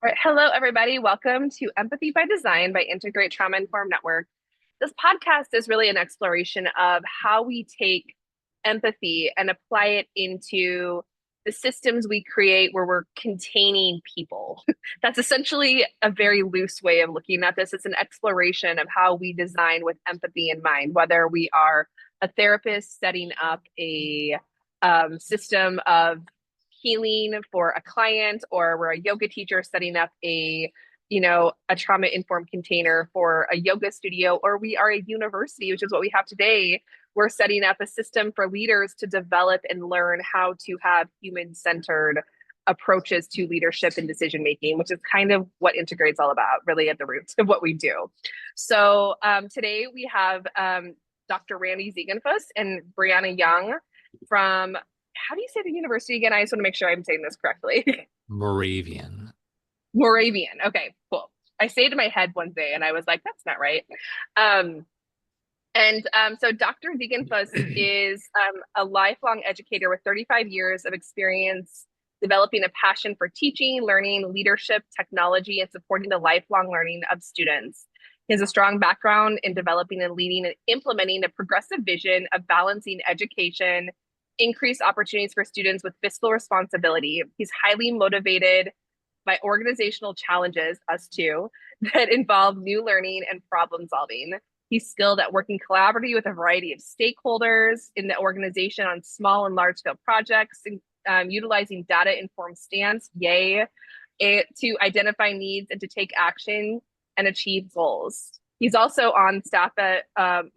All right. Hello, everybody. Welcome to Empathy by Design by Integrate Trauma Informed Network. This podcast is really an exploration of how we take empathy and apply it into the systems we create where we're containing people. That's essentially a very loose way of looking at this. It's an exploration of how we design with empathy in mind, whether we are a therapist setting up a system of healing for a client, or we're a yoga teacher setting up a trauma informed container for a yoga studio, or we are a university, which is what we have today. We're setting up a system for leaders to develop and learn how to have human centered approaches to leadership and decision making, which is kind of what Integrate's all about, really at the roots of what we do. So today we have Dr. Randy Ziegenfuss and Brianna Young from, how do you say the university again? I just want to make sure I'm saying this correctly. Moravian. Moravian. Okay, cool. I stayed in my head one day and I was like, that's not right. Um, so Dr. Ziegenfuss is a lifelong educator with 35 years of experience developing a passion for teaching, learning, leadership, technology, and supporting the lifelong learning of students. He has a strong background in developing and leading and implementing a progressive vision of balancing education, increased opportunities for students with fiscal responsibility. He's highly motivated by organizational challenges, us too, that involve new learning and problem solving. He's skilled at working collaboratively with a variety of stakeholders in the organization on small and large scale projects, utilizing data informed stance, to identify needs and to take action and achieve goals. He's also on staff at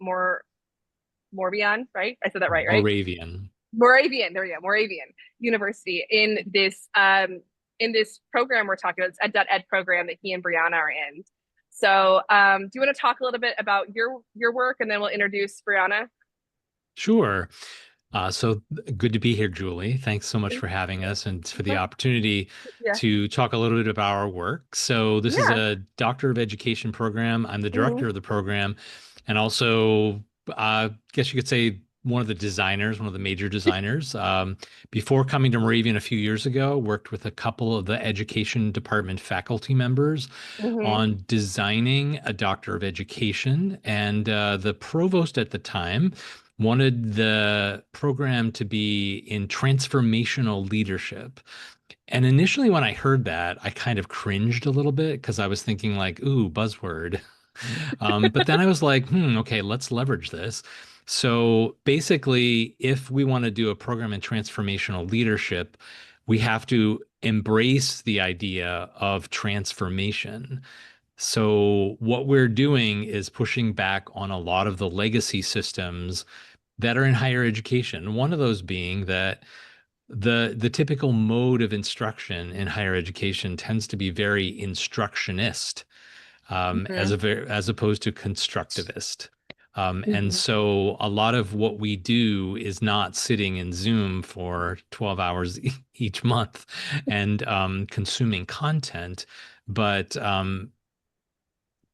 Moravian, right? I said that right? Moravian. Moravian, there we go, Moravian University in this program we're talking about, it's ed program that he and Brianna are in. So do you want to talk a little bit about your work, and then we'll introduce Brianna? Sure. So good to be here, Julie. Thanks so much for having us and for the opportunity Yeah. to talk a little bit about our work. So this is Yeah. a Doctor of Education program. I'm the Mhm. director of the program, and also, guess you could say one of the designers, one of the major designers. Before coming to Moravian a few years ago, worked with a couple of the education department faculty members Mhm. on designing a Doctor of Education, and the provost at the time wanted the program to be in transformational leadership. And initially, when I heard that, I kind of cringed a little bit because I was thinking like, ooh, buzzword. But then I was like, okay, let's leverage this. So basically, if we want to do a program in transformational leadership, we have to embrace the idea of transformation. So what we're doing is pushing back on a lot of the legacy systems that are in higher education. One of those being that the typical mode of instruction in higher education tends to be very instructionist, Mhm. as opposed to constructivist. And Mhm. so a lot of what we do is not sitting in Zoom for 12 hours each month and consuming content, but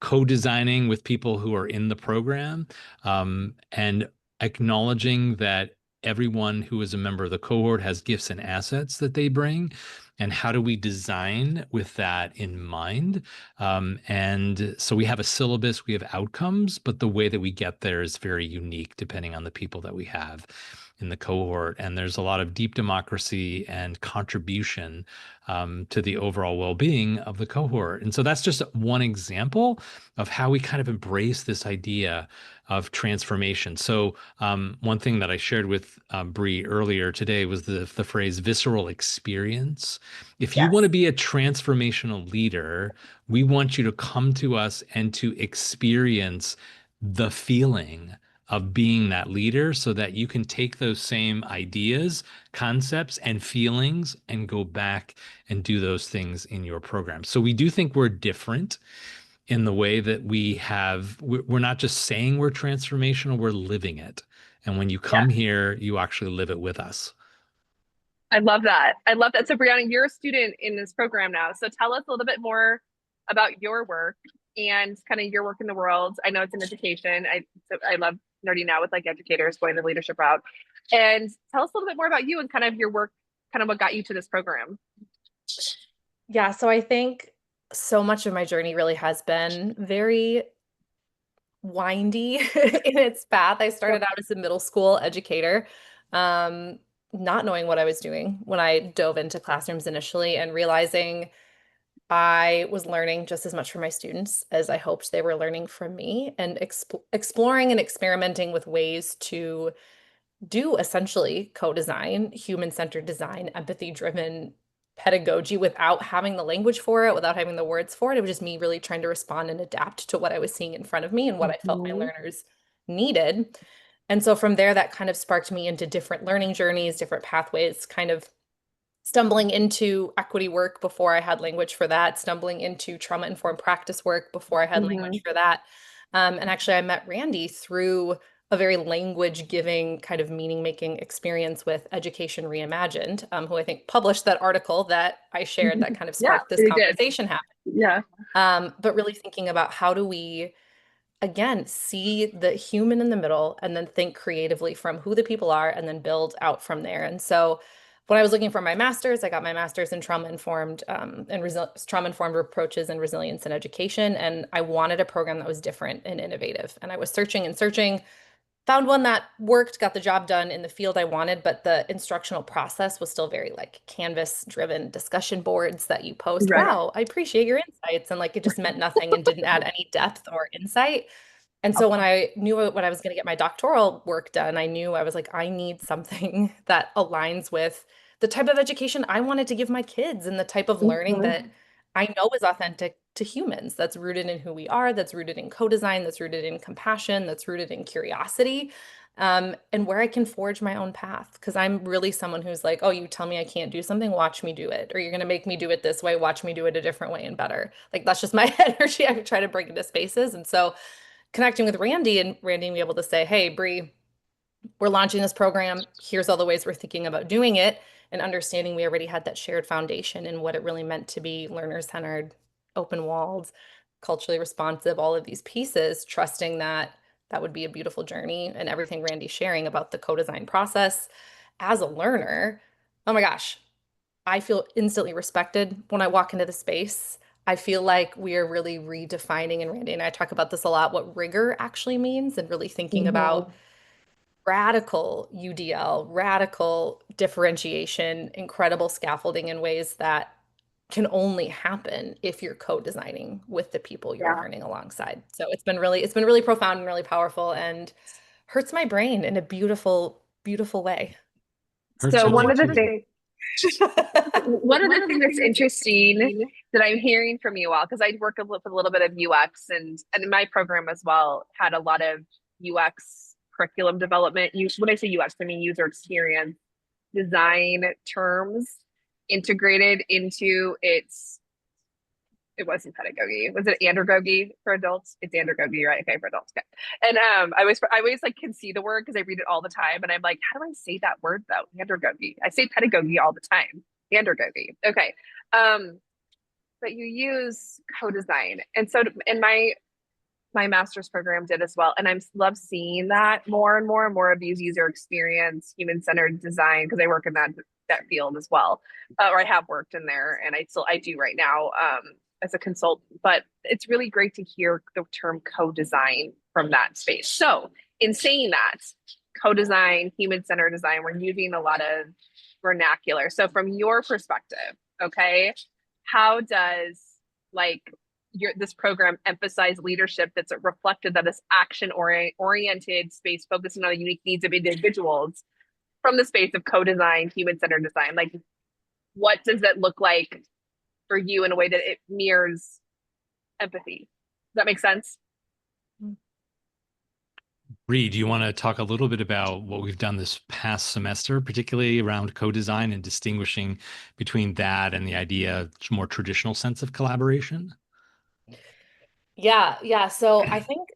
co-designing with people who are in the program, and acknowledging that everyone who is a member of the cohort has gifts and assets that they bring. And how do we design with that in mind? And so we have a syllabus, we have outcomes, but the way that we get there is very unique depending on the people that we have in the cohort. And there's a lot of deep democracy and contribution to the overall well-being of the cohort. And so that's just one example of how we kind of embrace this idea of transformation. So one thing that I shared with Bree earlier today was the phrase visceral experience. If you want to Yes. be a transformational leader, we want you to come to us and to experience the feeling of being that leader so that you can take those same ideas, concepts, and feelings and go back and do those things in your program. So we do think we're different in the way that we're not just saying we're transformational, we're living it. And when you Yeah. come here, you actually live it with us. I love that. I love that. So Brianna, you're a student in this program now. So tell us a little bit more about your work and kind of your work in the world. I know it's in education. I love nerding out with like educators going the leadership route. And tell us a little bit more about you and kind of your work, kind of what got you to this program. Yeah, so I think So much of my journey really has been very windy in its path. I started out as a middle school educator, um, not knowing what I was doing when I dove into classrooms initially and realizing I was learning just as much from my students as I hoped they were learning from me, and exploring and experimenting with ways to do essentially co-design, human-centered design, empathy-driven pedagogy without having the language for it, without having the words for it. It was just me really trying to respond and adapt to what I was seeing in front of me and what I felt my Mhm. learners needed. And so from there, that kind of sparked me into different learning journeys, different pathways, kind of stumbling into equity work before I had language for that, stumbling into trauma-informed practice work before I had language Mhm. for that. And actually, I met Randy through a very language-giving kind of meaning-making experience with Education Reimagined, who I think published that article that I shared that kind of Yeah, sparked this they did. conversation happening. Yeah. But really thinking about how do we again, see the human in the middle and then think creatively from who the people are and then build out from there. And so when I was looking for my master's, I got my master's in trauma-informed trauma-informed approaches and resilience in education. And I wanted a program that was different and innovative. And I was searching and searching, found one that worked, got the job done in the field I wanted, but the instructional process was still very like Canvas driven discussion boards that you post. Right. Wow, I appreciate your insights. And like it just meant nothing and didn't add any depth or insight. And so when I knew when I was going to get my doctoral work done, I knew I was like, I need something that aligns with the type of education I wanted to give my kids and the type of learning Mhm. that I know is authentic to humans, that's rooted in who we are, that's rooted in co-design, that's rooted in compassion, that's rooted in curiosity, and where I can forge my own path. Because I'm really someone who's like, oh, you tell me I can't do something, watch me do it. Or you're going to make me do it this way, watch me do it a different way and better. Like that's just my energy I try to bring into spaces. And so connecting with Randy and Randy being able to say, hey, Bree, we're launching this program. Here's all the ways we're thinking about doing it, and understanding we already had that shared foundation and what it really meant to be learner-centered, open-walled, culturally responsive, all of these pieces, trusting that that would be a beautiful journey and everything Randy's sharing about the co-design process as a learner. Oh my gosh, I feel instantly respected when I walk into the space. I feel like we are really redefining, and Randy and I talk about this a lot, what rigor actually means, and really thinking about Mhm. radical UDL, radical differentiation, incredible scaffolding in ways that can only happen if you're co-designing with the people you're Yeah. learning alongside. So it's been really profound and really powerful and hurts my brain in a beautiful, beautiful way. Hurts So mine one of the too. things one of the things that's interesting that I'm hearing from you all, because I work with a little bit of UX and my program as well had a lot of UX curriculum development. When I say UX, I mean user experience design terms integrated into it wasn't pedagogy. Was it andragogy for adults? It's andragogy, right? Okay, for adults. Okay. And I always like can see the word because I read it all the time, and I'm like, how do I say that word though? Andragogy. I say pedagogy all the time. Andragogy. Okay. Um, but you use co-design, and so in my master's program did as well, and I love seeing that more and more and more of these user experience, human-centered design because I work in that field as well, or I have worked in there, and I do right now as a consultant. But it's really great to hear the term co-design from that space. So in saying that, co-design, human-centered design, we're using a lot of vernacular. So from your perspective, okay, how does like this program emphasize leadership that's reflected that is action oriented space focusing on the unique needs of individuals from the space of co-design, human-centered design? Like what does that look like for you in a way that it mirrors empathy? Does that make sense? Bree, do you want to talk a little bit about what we've done this past semester, particularly around co-design and distinguishing between that and the idea, more traditional sense of collaboration? Yeah, yeah. So I think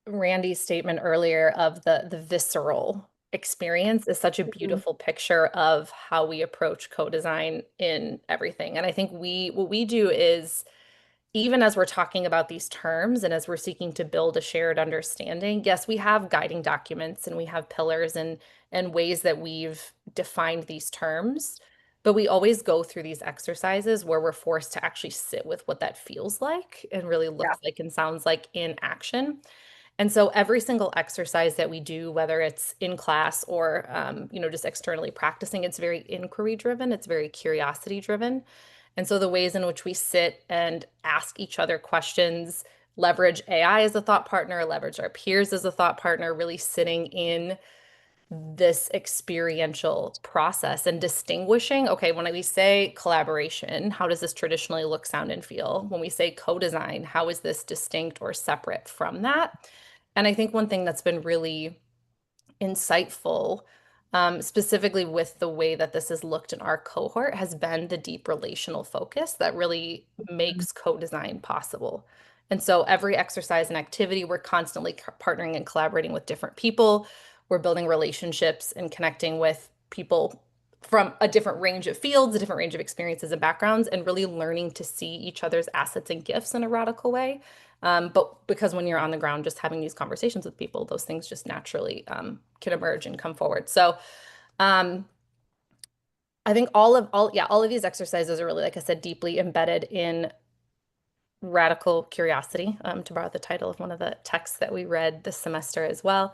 Randy's statement earlier of the visceral experience is such a Mhm. beautiful picture of how we approach co-design in everything. And I think what we do is even as we're talking about these terms and as we're seeking to build a shared understanding, yes, we have guiding documents and we have pillars and ways that we've defined these terms. But we always go through these exercises where we're forced to actually sit with what that feels like and really looks like and sounds like in action. And so every single exercise that we do, whether it's in class or just externally practicing, it's very inquiry driven, it's very curiosity driven. And so the ways in which we sit and ask each other questions, leverage AI as a thought partner, leverage our peers as a thought partner, really sitting in this experiential process and distinguishing, okay, when we say collaboration, how does this traditionally look, sound, and feel? When we say co-design, how is this distinct or separate from that? And I think one thing that's been really insightful, specifically with the way that this has looked in our cohort, has been the deep relational focus that really makes co-design possible. And so every exercise and activity, we're constantly partnering and collaborating with different people. We're building relationships and connecting with people from a different range of fields, a different range of experiences and backgrounds, and really learning to see each other's assets and gifts in a radical way. But because when you're on the ground, just having these conversations with people, those things just naturally can emerge and come forward. So I think all of these exercises are really, like I said, deeply embedded in radical curiosity, to borrow the title of one of the texts that we read this semester as well.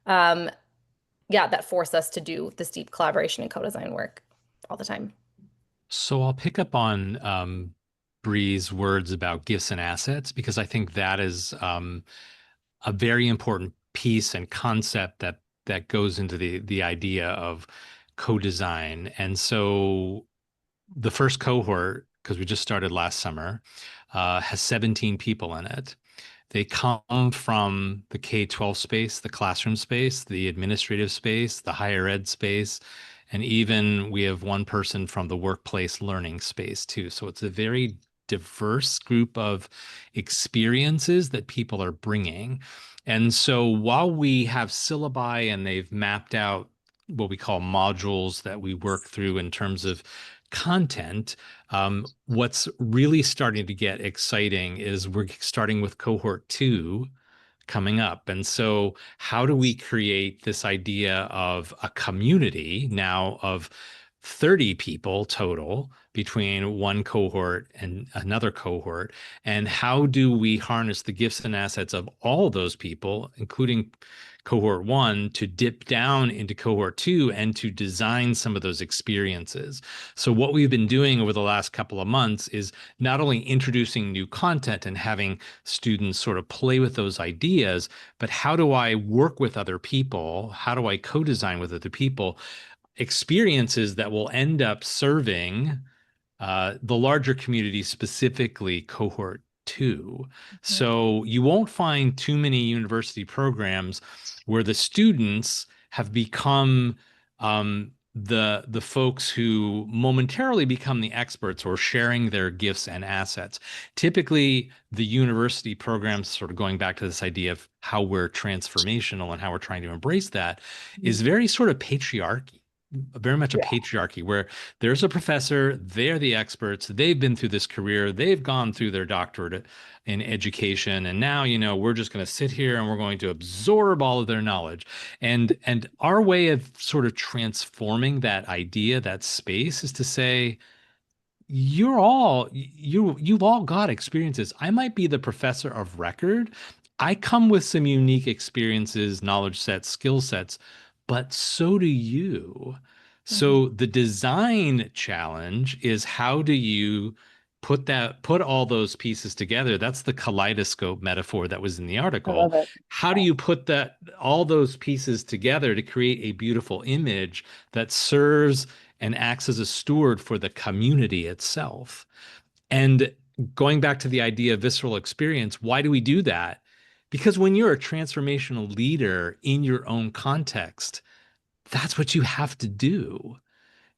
That force us to do this deep collaboration and co-design work all the time. So I'll pick up on Bree's words about gifts and assets, because I think that is a very important piece and concept that goes into the idea of co-design. And so the first cohort, because we just started last summer, has 17 people in it. They come from the K-12 space, the classroom space, the administrative space, the higher ed space, and even we have one person from the workplace learning space too. So it's a very diverse group of experiences that people are bringing. And so while we have syllabi and they've mapped out what we call modules that we work through in terms of content, what's really starting to get exciting is we're starting with cohort 2 coming up. And so how do we create this idea of a community now of 30 people total between one cohort and another cohort? And how do we harness the gifts and assets of all those people, including cohort 1, to dip down into cohort 2 and to design some of those experiences? So what we've been doing over the last couple of months is not only introducing new content and having students sort of play with those ideas, but how do I work with other people? How do I co-design with other people? Experiences that will end up serving the larger community, specifically cohort 2. So you won't find too many university programs where the students have become the folks who momentarily become the experts or sharing their gifts and assets. Typically, the university programs, sort of going back to this idea of how we're transformational and how we're trying to embrace that, is very sort of patriarchy. Very much a patriarchy where there's a professor, they're the experts, they've been through this career, they've gone through their doctorate in education, and now, we're just going to sit here and we're going to absorb all of their knowledge. And our way of sort of transforming that idea, that space, is to say, you've all got experiences. I might be the professor of record. I come with some unique experiences, knowledge sets, skill sets, but so do you. So the design challenge is, how do you put all those pieces together? That's the kaleidoscope metaphor that was in the article. I love it. How do you put all those pieces together to create a beautiful image that serves and acts as a steward for the community itself? And going back to the idea of visceral experience, why do we do that? Because when you're a transformational leader in your own context, that's what you have to do.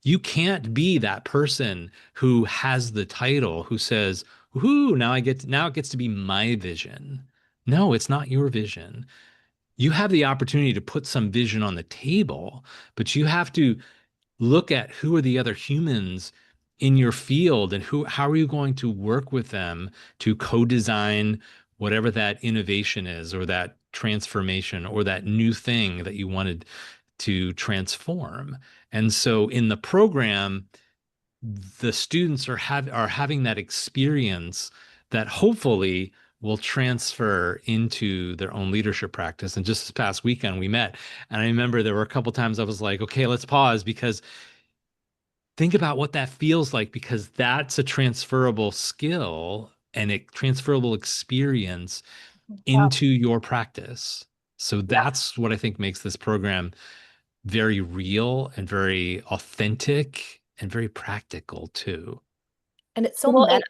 You can't be that person who has the title, who says, "Whoo, now it gets to be my vision." No, it's not your vision. You have the opportunity to put some vision on the table, but you have to look at who are the other humans in your field and how are you going to work with them to co-design whatever that innovation is, or that transformation, or that new thing that you wanted to transform. And so in the program, the students are having that experience that hopefully will transfer into their own leadership practice. And just this past weekend we met, and I remember there were a couple times I was like, okay, let's pause, because think about what that feels like, because that's a transferable skill and a transferable experience Yeah. into your practice. So Yeah. that's what I think makes this program very real and very authentic and very practical too. And it's so Well, meta.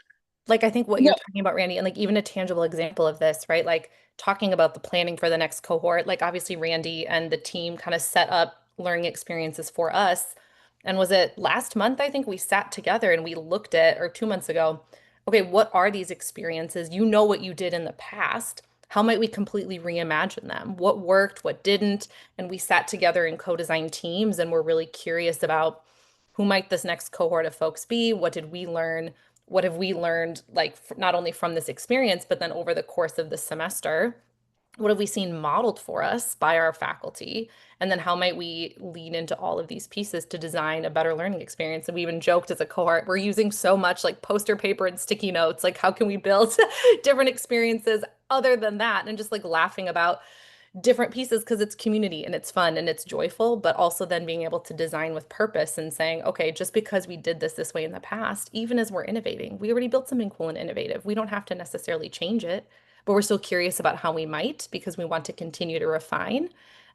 Like, I think what you're no, talking about, Randy, and like even a tangible example of this, right? Like talking about the planning for the next cohort, like obviously Randy and the team kind of set up learning experiences for us. And was it last month? I think we sat together and we looked at, or 2 months ago, okay, what are these experiences? You know what you did in the past. How might we completely reimagine them? What worked, what didn't? And we sat together in co-design teams and we're really curious about who might this next cohort of folks be? What did we learn? What have we learned, like not only from this experience, but then over the course of the semester? What have we seen modeled for us by our faculty? And then how might we lean into all of these pieces to design a better learning experience? And we even joked as a cohort, we're using so much like poster paper and sticky notes. Like, how can we build different experiences other than that? And just like laughing about different pieces because it's community and it's fun and it's joyful, but also then being able to design with purpose and saying, okay, just because we did this way in the past, even as we're innovating, we already built something cool and innovative. We don't have to necessarily change it, but we're still curious about how we might because we want to continue to refine.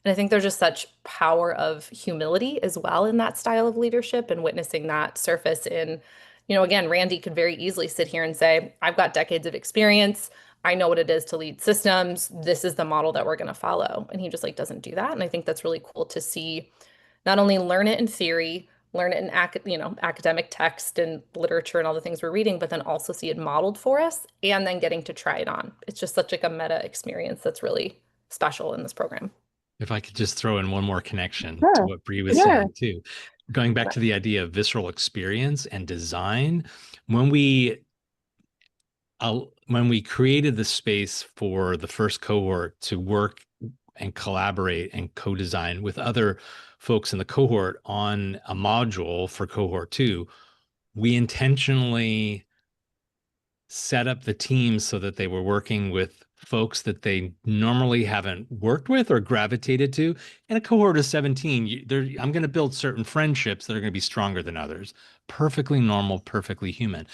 And I think there's just such power of humility as well in that style of leadership and witnessing that surface in, again, Randy could very easily sit here and say, I've got decades of experience. I know what it is to lead systems. This is the model that we're going to follow. And he just like doesn't do that. And I think that's really cool to see not only learn it in theory, learn it in academic text and literature and all the things we're reading, but then also see it modeled for us and then getting to try it on. It's just such like a meta experience that's really special in this program. If I could just throw in one more connection to sure. what Bree was Yeah. saying too, going back to the idea of visceral experience and design, when we created the space for the first cohort to work and collaborate and co-design with other folks in the cohort on a module for cohort 2, we intentionally set up the teams so that they were working with folks that they normally haven't worked with or gravitated to. In a cohort of 17, I'm going to build certain friendships that are going to be stronger than others. Perfectly normal, perfectly human.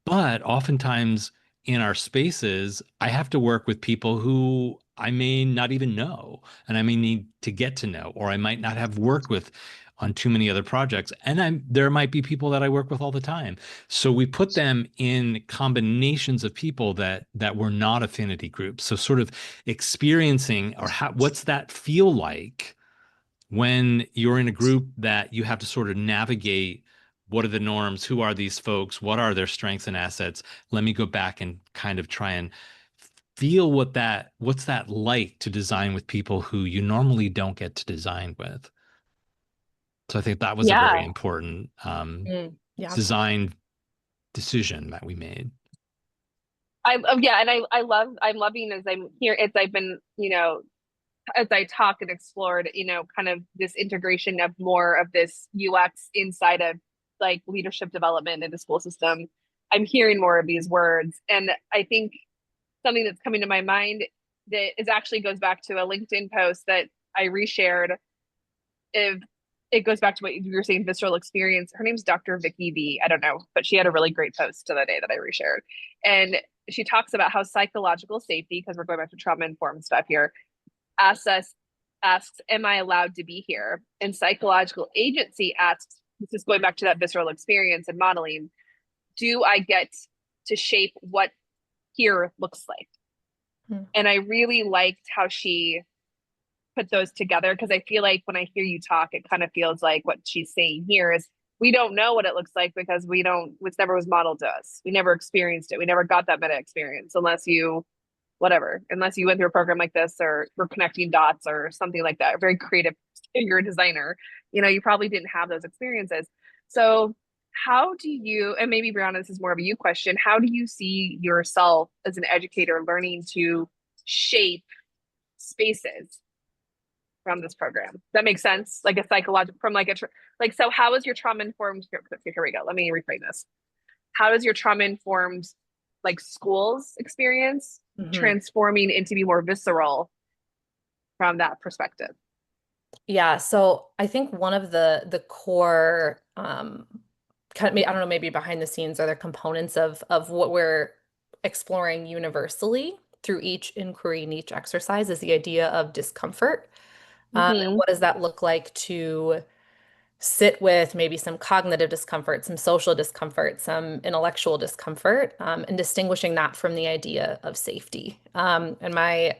But oftentimes in our spaces, I have to work with people who I may not even know, and I may need to get to know, or I might not have worked with on too many other projects. And there might be people that I work with all the time. So we put them in combinations of people that were not affinity groups. So sort of experiencing, or what's that feel like when you're in a group that you have to sort of navigate. What are the norms? Who are these folks? What are their strengths and assets? Let me go back and kind of try and feel what's that like to design with people who you normally don't get to design with. So I think that was a very Yeah. important Yeah. design decision that we made. Yeah, and I'm loving as I'm here, as I've been, as I talk and explored, kind of this integration of more of this UX inside of like leadership development in the school system. I'm hearing more of these words. And I think something that's coming to my mind that is actually goes back to a LinkedIn post that I reshared. If it goes back to what you were saying, visceral experience. Her name's Dr. Vicky V. I don't know, but she had a really great post to the day that I reshared. And she talks about how psychological safety, because we're going back to trauma informed stuff here, asks, am I allowed to be here? And psychological agency asks, this is going back to that visceral experience and modeling, do I get to shape what here looks like? And I really liked how she put those together, because I feel like when I hear you talk, it kind of feels like what she's saying here is we don't know what it looks like because it never was modeled to us. We never experienced it. We never got that meta experience unless you went through a program like this or were connecting dots or something like that. Very creative. You're a designer, you probably didn't have those experiences. So how do you, and maybe Brianna, this is more of a you question, how do you see yourself as an educator learning to shape spaces from this program? That makes sense. Like a psychological from like like, so how is your trauma informed? Here we go. Let me reframe this. How does your trauma informed like schools experience transforming into be more visceral from that perspective? Yeah, so I think one of the core kind of, I don't know, maybe behind the scenes are the components of what we're exploring universally through each inquiry and each exercise is the idea of discomfort. And what does that look like to sit with maybe some cognitive discomfort, some social discomfort, some intellectual discomfort, and distinguishing that from the idea of safety. And my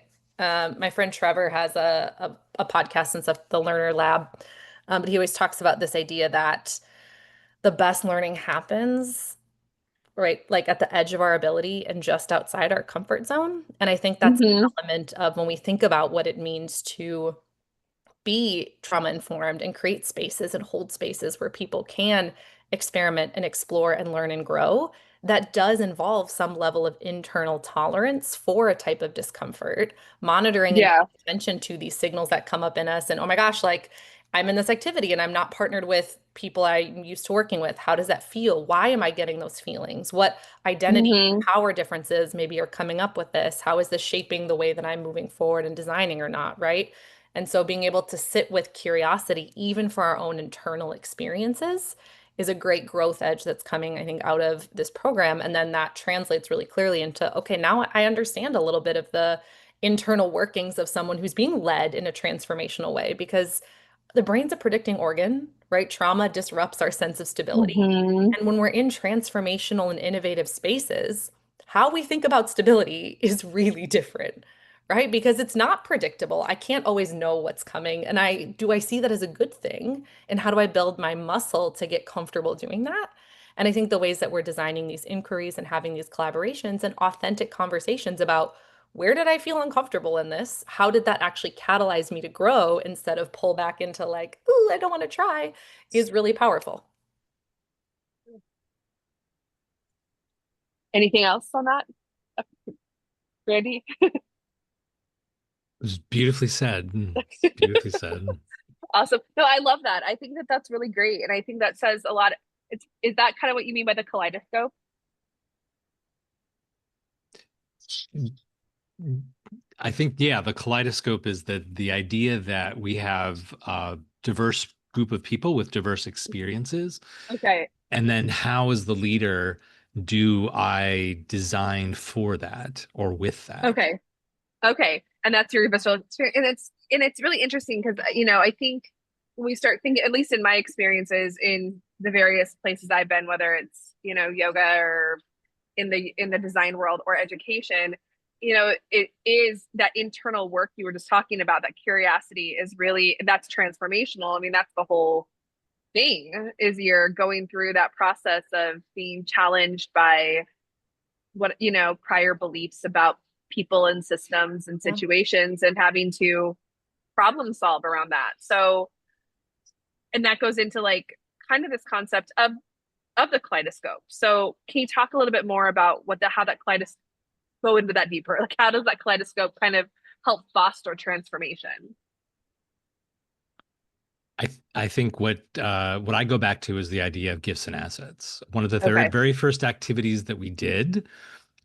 friend Trevor has a podcast and stuff, the Learner Lab, but he always talks about this idea that the best learning happens right like at the edge of our ability and just outside our comfort zone. And I think that's an element of when we think about what it means to be trauma informed and create spaces and hold spaces where people can experiment and explore and learn and grow. That does involve some level of internal tolerance for a type of discomfort, monitoring and Yeah. paying attention to these signals that come up in us. And oh my gosh, like I'm in this activity and I'm not partnered with people I'm used to working with. How does that feel? Why am I getting those feelings? What identity and power differences maybe are coming up with this? How is this shaping the way that I'm moving forward and designing or not, right? And so being able to sit with curiosity, even for our own internal experiences, is a great growth edge that's coming, I think, out of this program. And then that translates really clearly into, okay, now I understand a little bit of the internal workings of someone who's being led in a transformational way because the brain's a predicting organ, right? Trauma disrupts our sense of stability. And when we're in transformational and innovative spaces, how we think about stability is really different, right? Because it's not predictable. I can't always know what's coming. And I see that as a good thing? And how do I build my muscle to get comfortable doing that? And I think the ways that we're designing these inquiries and having these collaborations and authentic conversations about where did I feel uncomfortable in this? How did that actually catalyze me to grow instead of pull back into like, ooh, I don't want to try, is really powerful. Anything else on that, Brandy? It was beautifully said. Beautifully said. Awesome. No, I love that. I think that that's really great. And I think that says a lot. Is that kind of what you mean by the kaleidoscope? I think, yeah, the kaleidoscope is the idea that we have a diverse group of people with diverse experiences. Okay. And then how as the leader do I design for that or with that? Okay. Okay. And that's your visceral experience. And it's really interesting because I think when we start thinking, at least in my experiences in the various places I've been, whether it's, yoga or in the design world or education, it is that internal work you were just talking about. That curiosity is really, that's transformational. I mean, that's the whole thing, is you're going through that process of being challenged by what, prior beliefs about people and systems and situations and having to problem solve around that. So, and that goes into like kind of this concept of the kaleidoscope. So can you talk a little bit more about how that kaleidoscope, go into that deeper? Like how does that kaleidoscope kind of help foster transformation? I think what I go back to is the idea of gifts and assets. One of the Okay. very first activities that we did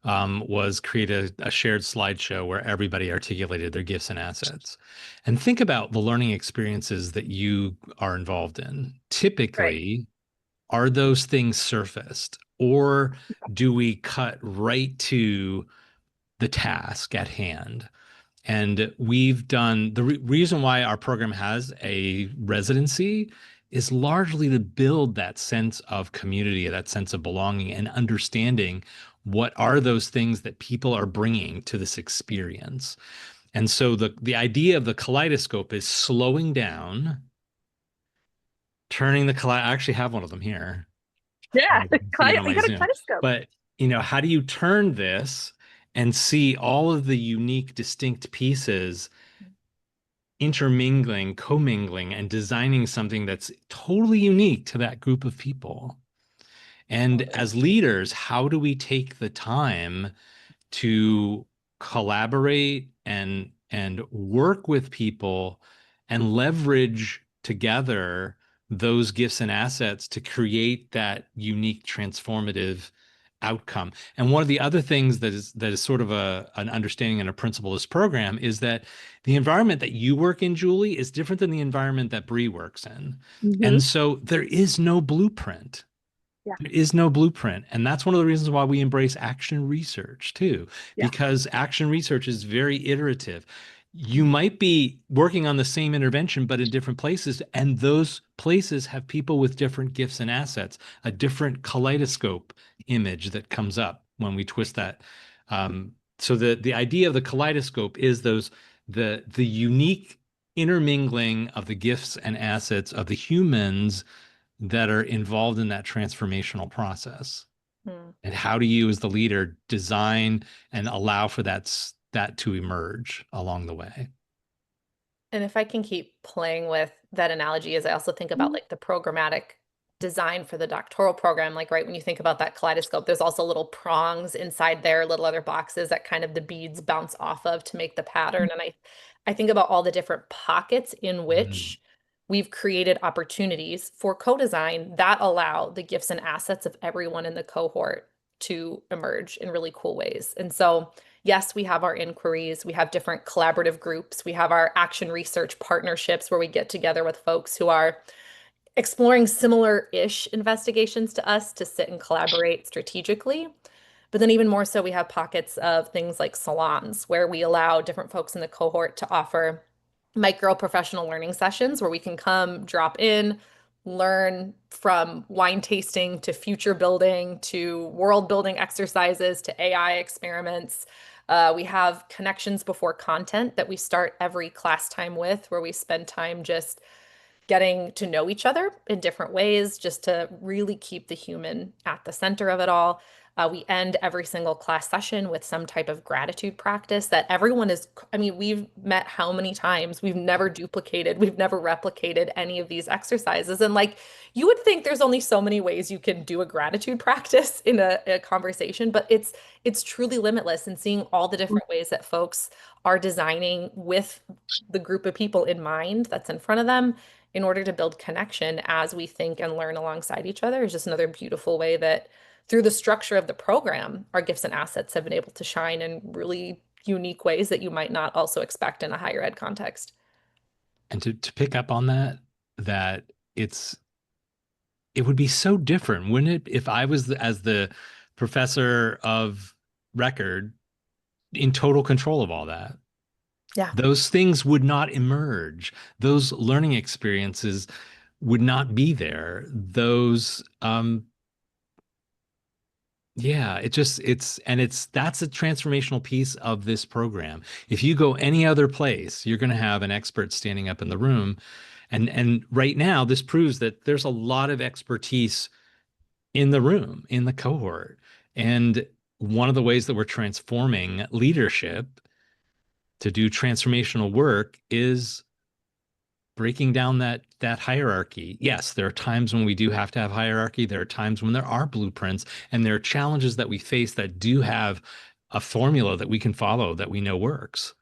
was create a shared slideshow where everybody articulated their gifts and assets. And think about the learning experiences that you are involved in. Typically, are those things surfaced, or do we cut right to the task at hand? And we've done the reason why our program has a residency is largely to build that sense of community, that sense of belonging, and understanding what are those things that people are bringing to this experience. And so the idea of the kaleidoscope is slowing down, turning the I actually have one of them here. Yeah, You got a kaleidoscope. But how do you turn this and see all of the unique, distinct pieces intermingling, commingling, and designing something that's totally unique to that group of people? And as leaders, how do we take the time to collaborate and work with people and leverage together those gifts and assets to create that unique transformative outcome. And one of the other things that is sort of an understanding and a principle of this program is that the environment that you work in, Julie, is different than the environment that Bree works in. And so there is no blueprint. Yeah. There is no blueprint. And that's one of the reasons why we embrace action research too, because action research is very iterative. You might be working on the same intervention, but in different places. And those places have people with different gifts and assets, a different kaleidoscope image that comes up when we twist that. So the idea of the kaleidoscope is the unique intermingling of the gifts and assets of the humans that are involved in that transformational process. And how do you, as the leader, design and allow for that to emerge along the way? And if I can keep playing with that analogy, as I also think about like the programmatic design for the doctoral program, like right when you think about that kaleidoscope, there's also little prongs inside there, little other boxes that kind of the beads bounce off of to make the pattern. And I think about all the different pockets in which we've created opportunities for co-design that allow the gifts and assets of everyone in the cohort to emerge in really cool ways. And so, yes, we have our inquiries, we have different collaborative groups, we have our action research partnerships where we get together with folks who are exploring similar-ish investigations to us to sit and collaborate strategically. But then even more so, we have pockets of things like salons where we allow different folks in the cohort to offer micro professional learning sessions where we can come, drop in, learn from wine tasting to future building to world building exercises to AI experiments. We have connections before content that we start every class time with, where we spend time just getting to know each other in different ways, just to really keep the human at the center of it all. We end every single class session with some type of gratitude practice that everyone is, I mean, we've met how many times, we've never duplicated, we've never replicated any of these exercises. And like, you would think there's only so many ways you can do a gratitude practice in a conversation, but it's truly limitless. And seeing all the different ways that folks are designing with the group of people in mind that's in front of them in order to build connection as we think and learn alongside each other is just another beautiful way that through the structure of the program, our gifts and assets have been able to shine in really unique ways that you might not also expect in a higher ed context. And to pick up on that it would be so different, wouldn't it, if I was as the professor of record in total control of all that? Yeah. Those things would not emerge. Those learning experiences would not be there. Those that's a transformational piece of this program. If you go any other place, you're going to have an expert standing up in the room. And right now, this proves that there's a lot of expertise in the room, in the cohort. And one of the ways that we're transforming leadership to do transformational work is breaking down that hierarchy. Yes, there are times when we do have to have hierarchy. There are times when there are blueprints, and there are challenges that we face that do have a formula that we can follow that we know works.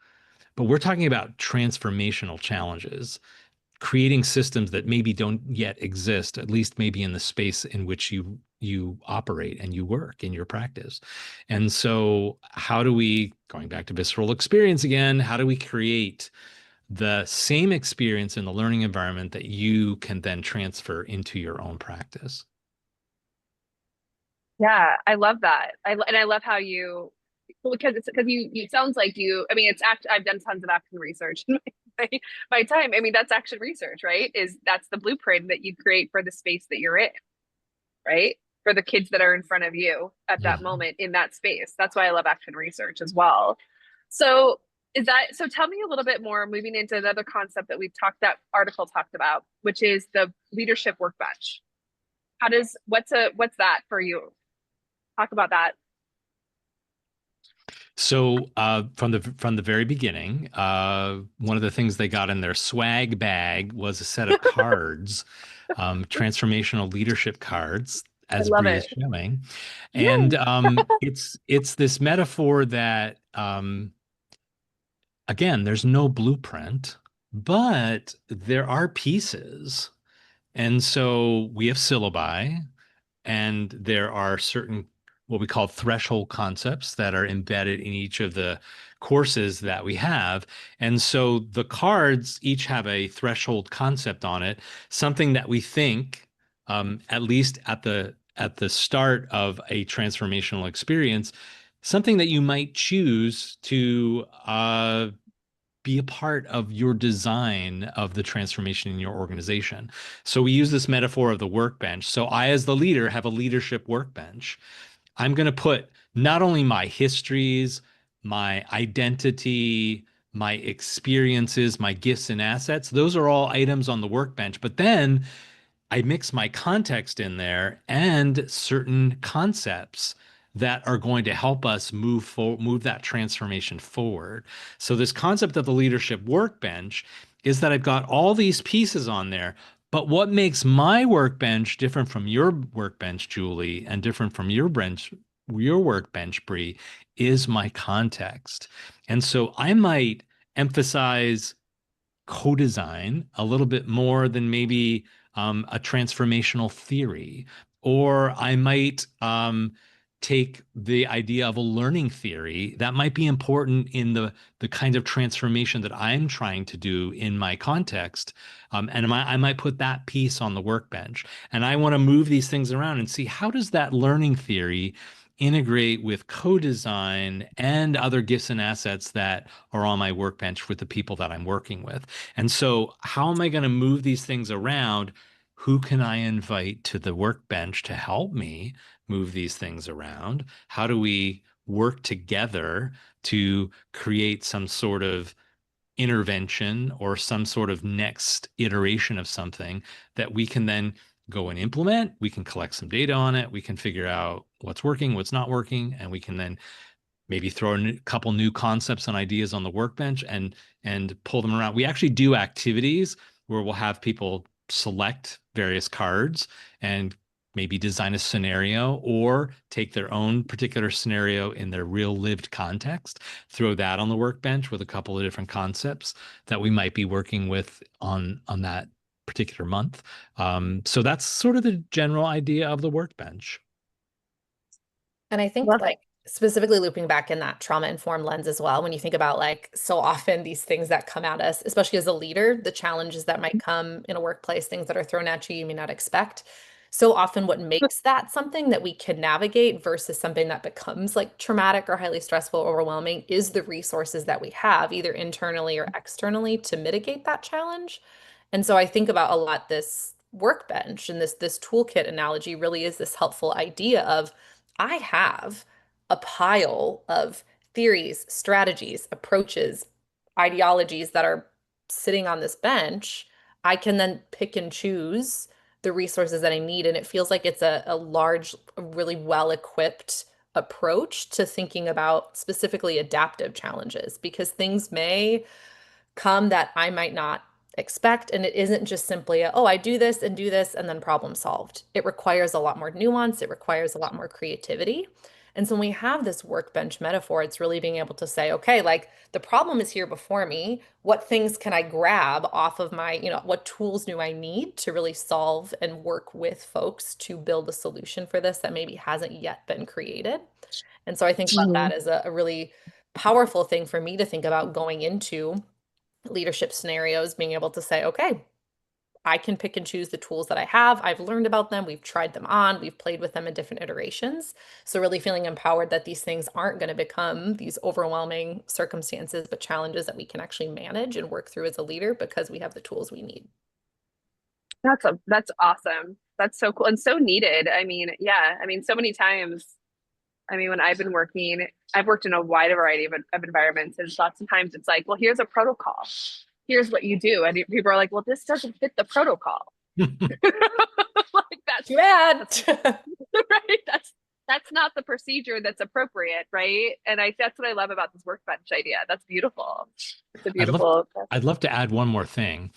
But we're talking about transformational challenges, creating systems that maybe don't yet exist, at least maybe in the space in which you operate and you work in your practice. And so how do we, going back to visceral experience again, how do we create the same experience in the learning environment that you can then transfer into your own practice? Yeah, I love that. And I love how you, well, because you sounds like you, I mean, I've done tons of action research in my time. I mean, that's action research, right? That's the blueprint that you create for the space that you're in, right? For the kids that are in front of you at that moment in that space. That's why I love action research as well. So tell me a little bit more, moving into another concept that article talked about, which is the leadership workbench. What's that for you? Talk about that. So from the very beginning, one of the things they got in their swag bag was a set of cards, transformational leadership cards, as Bree is showing. And it's this metaphor that again, there's no blueprint. but there are pieces. And so we have syllabi, and there are certain what we call threshold concepts that are embedded in each of the courses that we have. And so the cards each have a threshold concept on it, something that we think, at least at the start of a transformational experience, something that you might choose to be a part of your design of the transformation in your organization. So we use this metaphor of the workbench. So I, as the leader, have a leadership workbench. I'm going to put not only my histories, my identity, my experiences, my gifts and assets, those are all items on the workbench. But then I mix my context in there and certain concepts that are going to help us move that transformation forward. So this concept of the leadership workbench is that I've got all these pieces on there, but what makes my workbench different from your workbench, Julie, and different from your workbench, Bree, is my context. And so I might emphasize co-design a little bit more than maybe a transformational theory, or I might take the idea of a learning theory that might be important in the kind of transformation that I'm trying to do in my context, and I might put that piece on the workbench, and I want to move these things around and see how does that learning theory integrate with co-design and other gifts and assets that are on my workbench with the people that I'm working with. And so how am I going to move these things around? Who can I invite to the workbench to help me move these things around? How do we work together to create some sort of intervention or some sort of next iteration of something that we can then go and implement? We can collect some data on it. We can figure out what's working, what's not working, and we can then maybe throw a couple new concepts and ideas on the workbench and pull them around. We actually do activities where we'll have people select various cards and maybe design a scenario or take their own particular scenario in their real lived context, throw that on the workbench with a couple of different concepts that we might be working with on that particular month. So that's sort of the general idea of the workbench. And I think like specifically looping back in that trauma-informed lens as well, when you think about like so often these things that come at us, especially as a leader, the challenges that might come in a workplace, things that are thrown at you may not expect. So often what makes that something that we can navigate versus something that becomes like traumatic or highly stressful, overwhelming is the resources that we have either internally or externally to mitigate that challenge. And so I think about a lot this workbench and this toolkit analogy really is this helpful idea of I have a pile of theories, strategies, approaches, ideologies that are sitting on this bench. I can then pick and choose the resources that I need. And it feels like it's a large, really well-equipped approach to thinking about specifically adaptive challenges because things may come that I might not expect. And it isn't just simply oh, I do this and then problem solved. It requires a lot more nuance. It requires a lot more creativity. And so when we have this workbench metaphor, it's really being able to say, okay, like the problem is here before me. What things can I grab off of my, what tools do I need to really solve and work with folks to build a solution for this that maybe hasn't yet been created? And so I think about that as a really powerful thing for me to think about going into leadership scenarios, being able to say, okay, I can pick and choose the tools that I have. I've learned about them. We've tried them on. We've played with them in different iterations. So really feeling empowered that these things aren't going to become these overwhelming circumstances, but challenges that we can actually manage and work through as a leader because we have the tools we need. That's awesome. That's so cool and so needed. I mean, yeah, I mean, so many times, I mean, when I've been working, I've worked in a wide variety of environments, and lots of times it's like, well, here's a protocol. Here's what you do. And people are like, well, this doesn't fit the protocol. Like that's right. That's not the procedure that's appropriate, right? And that's what I love about this workbench idea. That's beautiful. It's a beautiful. I'd love to add one more thing.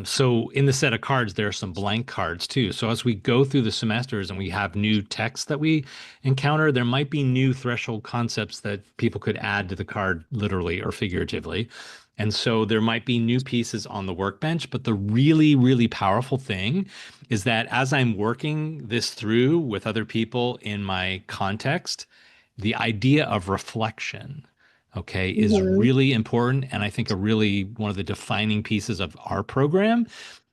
So in the set of cards, there are some blank cards too. So as we go through the semesters and we have new texts that we encounter, there might be new threshold concepts that people could add to the card, literally or figuratively. And so there might be new pieces on the workbench, but the really, really powerful thing is that as I'm working this through with other people in my context, the idea of reflection, okay, is Mhm. really important. And I think a really one of the defining pieces of our program.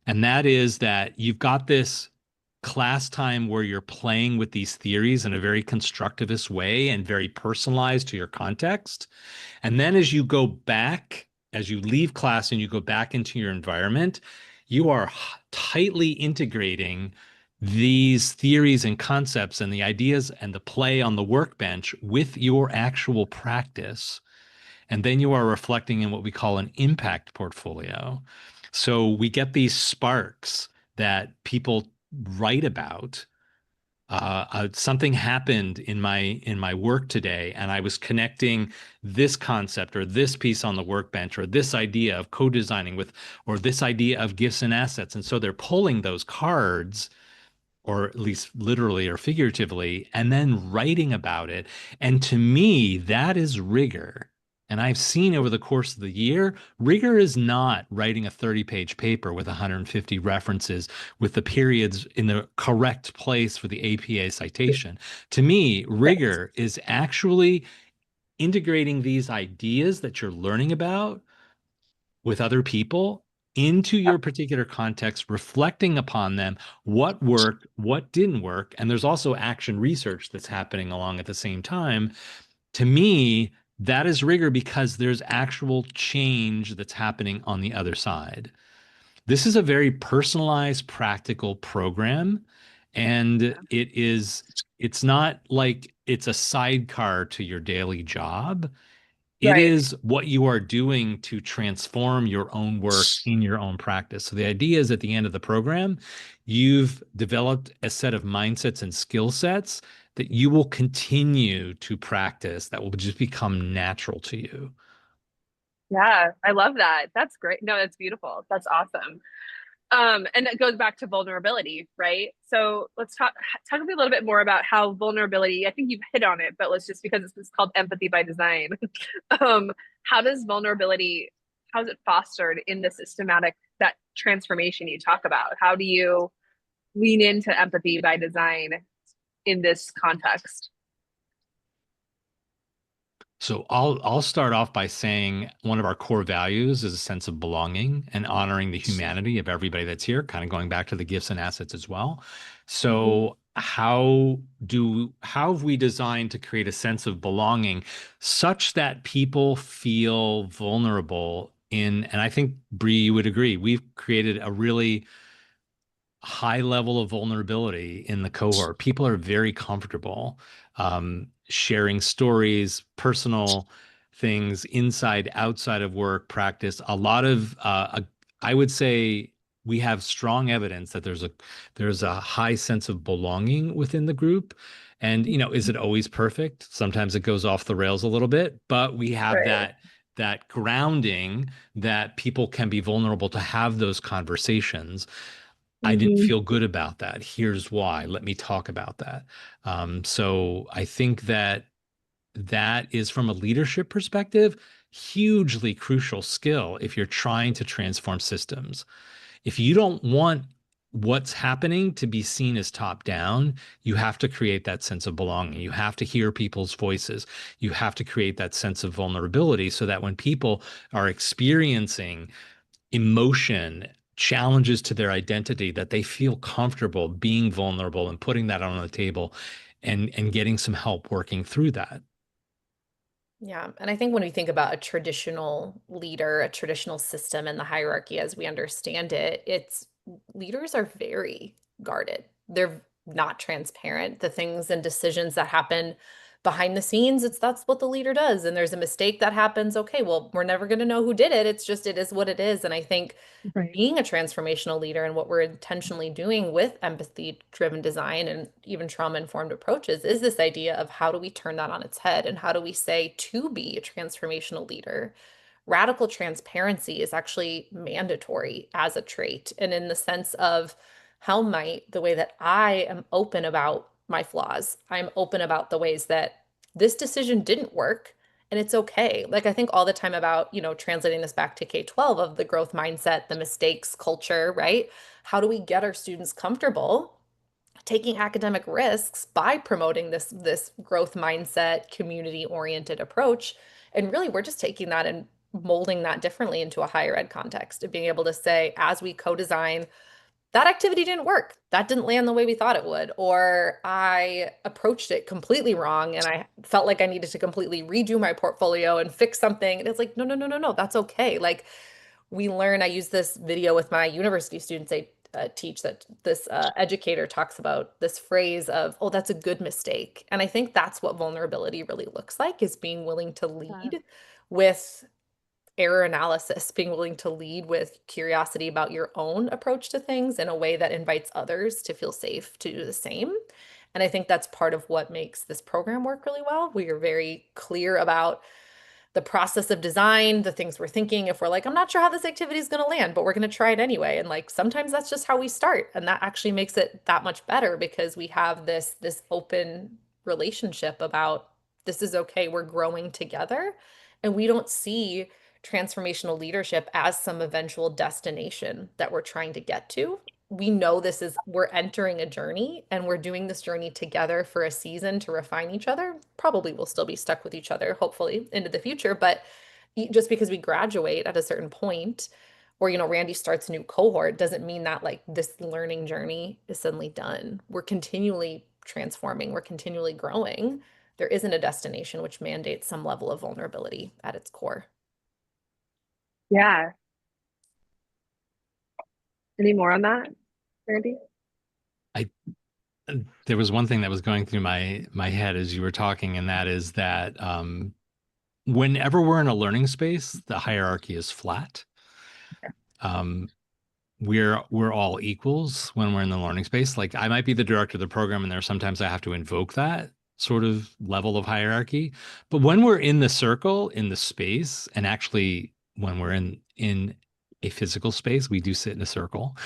And that is that you've got this class time where you're playing with these theories in a very constructivist way and very personalized to your context. And then as you go back, as you leave class and you go back into your environment, you are tightly integrating these theories and concepts and the ideas and the play on the workbench with your actual practice. And then you are reflecting in what we call an impact portfolio. So we get these sparks that people write about. Something happened in my work today, and I was connecting this concept or this piece on the workbench or this idea of co-designing with or this idea of gifts and assets. And so they're pulling those cards, or at least literally or figuratively, and then writing about it. And to me, that is rigor. And I've seen over the course of the year, rigor is not writing a 30-page paper with 150 references with the periods in the correct place for the APA citation. To me, Right. rigor is actually integrating these ideas that you're learning about with other people into Yeah. your particular context, reflecting upon them, what worked, what didn't work. And there's also action research that's happening along at the same time. To me, that is rigor because there's actual change that's happening on the other side. This is a very personalized, practical program. And it's not like it's a sidecar to your daily job. It Right. is what you are doing to transform your own work in your own practice. So the idea is at the end of the program, you've developed a set of mindsets and skill sets that you will continue to practice that will just become natural to you. Yeah, I love that. That's great. No, that's beautiful. That's awesome. And it goes back to vulnerability, right? So let's talk to me a little bit more about how vulnerability, I think you've hit on it, but let's just because it's called empathy by design. um, how does vulnerability, how is it fostered in the systematic that transformation you talk about? How do you lean into empathy by design in this context? So I'll start off by saying one of our core values is a sense of belonging and honoring the humanity of everybody that's here, kind of going back to the gifts and assets as well. Mhm. So how have we designed to create a sense of belonging such that people feel vulnerable in, and I think Bree, you would agree, we've created a really high level of vulnerability in the cohort. People are very comfortable sharing stories, personal things inside, outside of work, practice. A lot of, I would say, we have strong evidence that there's a high sense of belonging within the group. And is it always perfect? Sometimes it goes off the rails a little bit, but we have Right. that grounding that people can be vulnerable to have those conversations. I didn't Hmm. feel good about that. Here's why. Let me talk about that. So I think that that is, from a leadership perspective, hugely crucial skill if you're trying to transform systems. If you don't want what's happening to be seen as top down, you have to create that sense of belonging. You have to hear people's voices. You have to create that sense of vulnerability so that when people are experiencing emotion, challenges to their identity, that they feel comfortable being vulnerable and putting that on the table and getting some help working through that. Yeah. And I think when we think about a traditional leader, a traditional system and the hierarchy as we understand it, it's leaders are very guarded. They're not transparent. The things and decisions that happen behind the scenes, that's what the leader does. And there's a mistake that happens. Okay, well, we're never going to know who did it. It's just, it is what it is. And I think Right. being a transformational leader and what we're intentionally doing with empathy driven design and even trauma informed approaches is this idea of how do we turn that on its head and how do we say to be a transformational leader, radical transparency is actually mandatory as a trait. And in the sense of how might the way that I am open about my flaws, I'm open about the ways that this decision didn't work And it's okay. Like I think all the time about, translating this back to K-12 of the growth mindset, the mistakes culture, right? How do we get our students comfortable taking academic risks by promoting this growth mindset, community oriented approach? And really we're just taking that and molding that differently into a higher ed context of being able to say, as we co-design, that activity didn't work. That didn't land the way we thought it would. Or I approached it completely wrong and I felt like I needed to completely redo my portfolio and fix something. And it's like, no, no, no, no, no, that's okay. Like we learn, I use this video with my university students. I teach that this educator talks about this phrase of, oh, that's a good mistake. And I think that's what vulnerability really looks like, is being willing to lead with error analysis, being willing to lead with curiosity about your own approach to things in a way that invites others to feel safe to do the same. And I think that's part of what makes this program work really well. We are very clear about the process of design, the things we're thinking. If we're like, I'm not sure how this activity is going to land, but we're going to try it anyway. And like sometimes that's just how we start. And that actually makes it that much better because we have this open relationship about this is okay, we're growing together. And we don't see transformational leadership as some eventual destination that we're trying to get to. We know we're entering a journey and we're doing this journey together for a season to refine each other. Probably we'll still be stuck with each other, hopefully, into the future. But just because we graduate at a certain point, or, Randy starts a new cohort, doesn't mean that like this learning journey is suddenly done. We're continually transforming, we're continually growing. There isn't a destination which mandates some level of vulnerability at its core. Yeah. Any more on that, Randy? There was one thing that was going through my head as you were talking, and that is that whenever we're in a learning space, the hierarchy is flat. We're all equals when we're in the learning space. Like I might be the director of the program, and there sometimes I have to invoke that sort of level of hierarchy. But when we're in the circle, in the space, and actually when we're in a physical space, we do sit in a circle,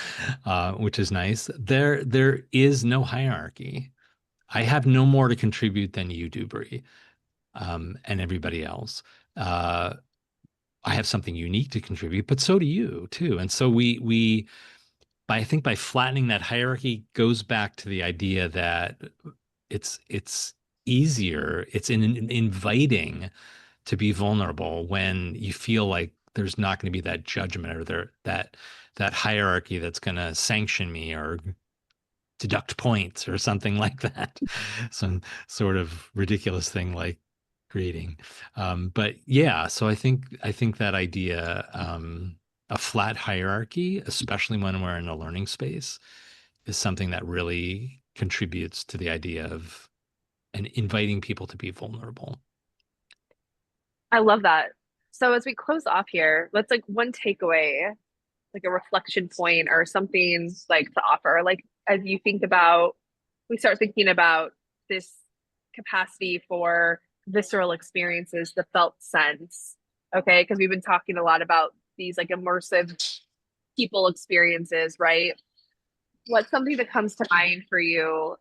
which is nice. There is no hierarchy. I have no more to contribute than you do, Brie, and everybody else. I have something unique to contribute, but so do you too. And so I think by flattening that hierarchy goes back to the idea that it's easier, it's inviting to be vulnerable when you feel like there's not going to be that judgment or that hierarchy that's going to sanction me or deduct points or something like that. Some sort of ridiculous thing like grading. But yeah, so I think that idea, a flat hierarchy, especially when we're in a learning space, is something that really contributes to the idea of and inviting people to be vulnerable. I love that. So as we close off here, let's like one takeaway, like a reflection point or something like to offer. Like as you think about, we start thinking about this capacity for visceral experiences, the felt sense. Okay, because we've been talking a lot about these like immersive people experiences, right? What's something that comes to mind for you?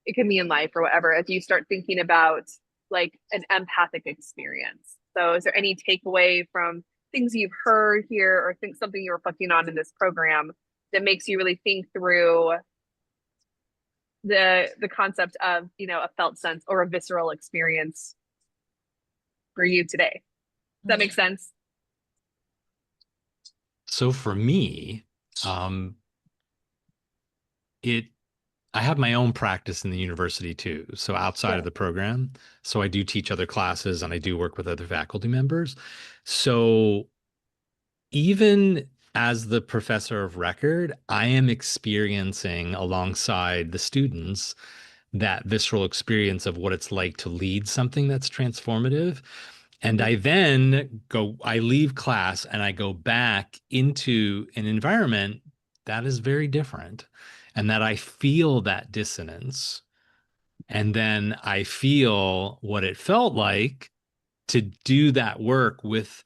It can be in life or whatever, as you start thinking about like an empathic experience. So is there any takeaway from things you've heard here or think something you're reflecting on in this program that makes you really think through the concept of, a felt sense or a visceral experience for you today? Does that make sense? So for me, I have my own practice in the university too. So outside of the program, so I do teach other classes and I do work with other faculty members. So even as the professor of record, I am experiencing alongside the students that visceral experience of what it's like to lead something that's transformative. And I leave class and I go back into an environment that is very different and that I feel that dissonance. And then I feel what it felt like to do that work with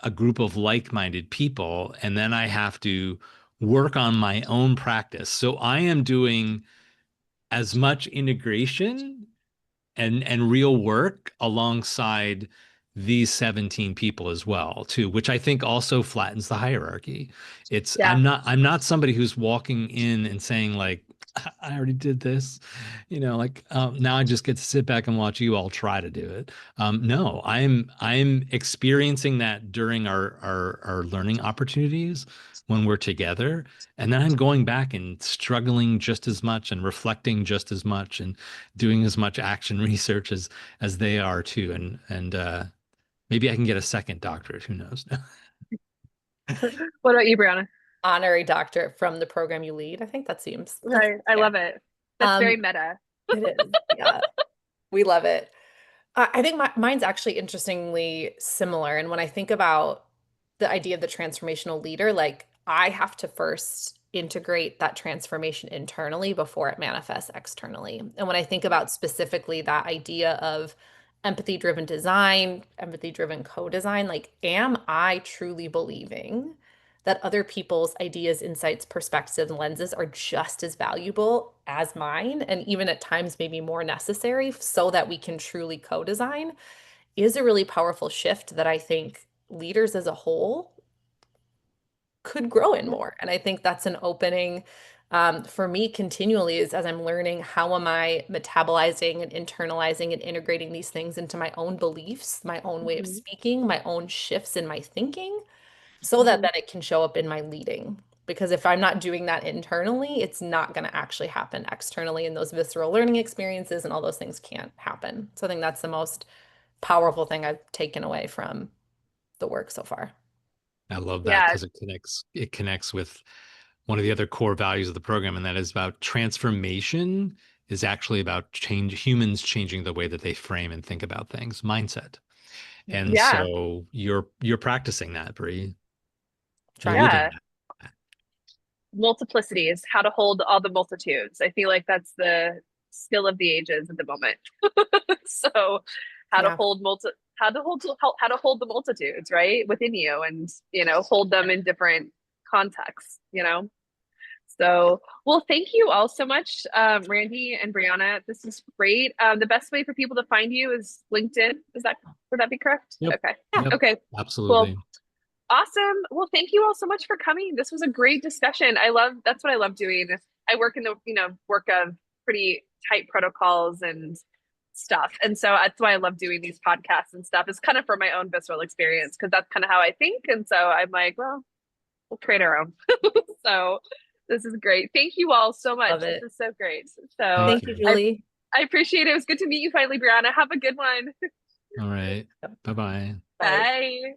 a group of like-minded people. And then I have to work on my own practice. So I am doing as much integration and real work alongside these 17 people as well too, which I think also flattens the hierarchy. It's Yeah. I'm not somebody who's walking in and saying like, I already did this, like now I just get to sit back and watch you all try to do it. No, I'm experiencing that during our learning opportunities when we're together, and then I'm going back and struggling just as much and reflecting just as much and doing as much action research as they are too. And maybe I can get a second doctorate. Who knows? What about you, Brianna? Honorary doctorate from the program you lead. I think that seems Right. I love it. That's very meta. It is. Yeah. We love it. I think mine's actually interestingly similar. And when I think about the idea of the transformational leader, like I have to first integrate that transformation internally before it manifests externally. And when I think about specifically that idea of empathy-driven design, empathy-driven co-design, like am I truly believing that other people's ideas, insights, perspectives, and lenses are just as valuable as mine, and even at times maybe more necessary so that we can truly co-design, is a really powerful shift that I think leaders as a whole could grow in more. And I think that's an opening for me continually is as I'm learning, how am I metabolizing and internalizing and integrating these things into my own beliefs, my own way of speaking, my own shifts in my thinking, so that then it can show up in my leading. Because if I'm not doing that internally, it's not going to actually happen externally, and those visceral learning experiences and all those things can't happen. So I think that's the most powerful thing I've taken away from the work so far. I love that Yeah. because it connects with one of the other core values of the program, and that is about transformation is actually about humans changing the way that they frame and think about things, mindset. And Yeah. so you're practicing that, Bree. You're Trying. living Yeah. that. Multiplicity is how to hold all the multitudes. I feel like that's the skill of the ages at the moment. So how to Yeah. hold how to hold the multitudes, right, within you, and hold them in different contexts. So, well, thank you all so much, Randy and Brianna. This is great. The best way for people to find you is LinkedIn. Would that be correct? Yep. Okay. Yep. Okay. Absolutely. Cool. Awesome. Well, thank you all so much for coming. This was a great discussion. That's what I love doing. I work in the, work of pretty tight protocols and stuff. And so that's why I love doing these podcasts and stuff. It's kind of for my own visceral experience, because that's kind of how I think. And so I'm like, well, we'll create our own. So this is great. Thank you all so much. Love it. This is so great. So Thank you, Julie. I appreciate it. It was good to meet you finally, Brianna. Have a good one. All right. Bye-bye. Bye.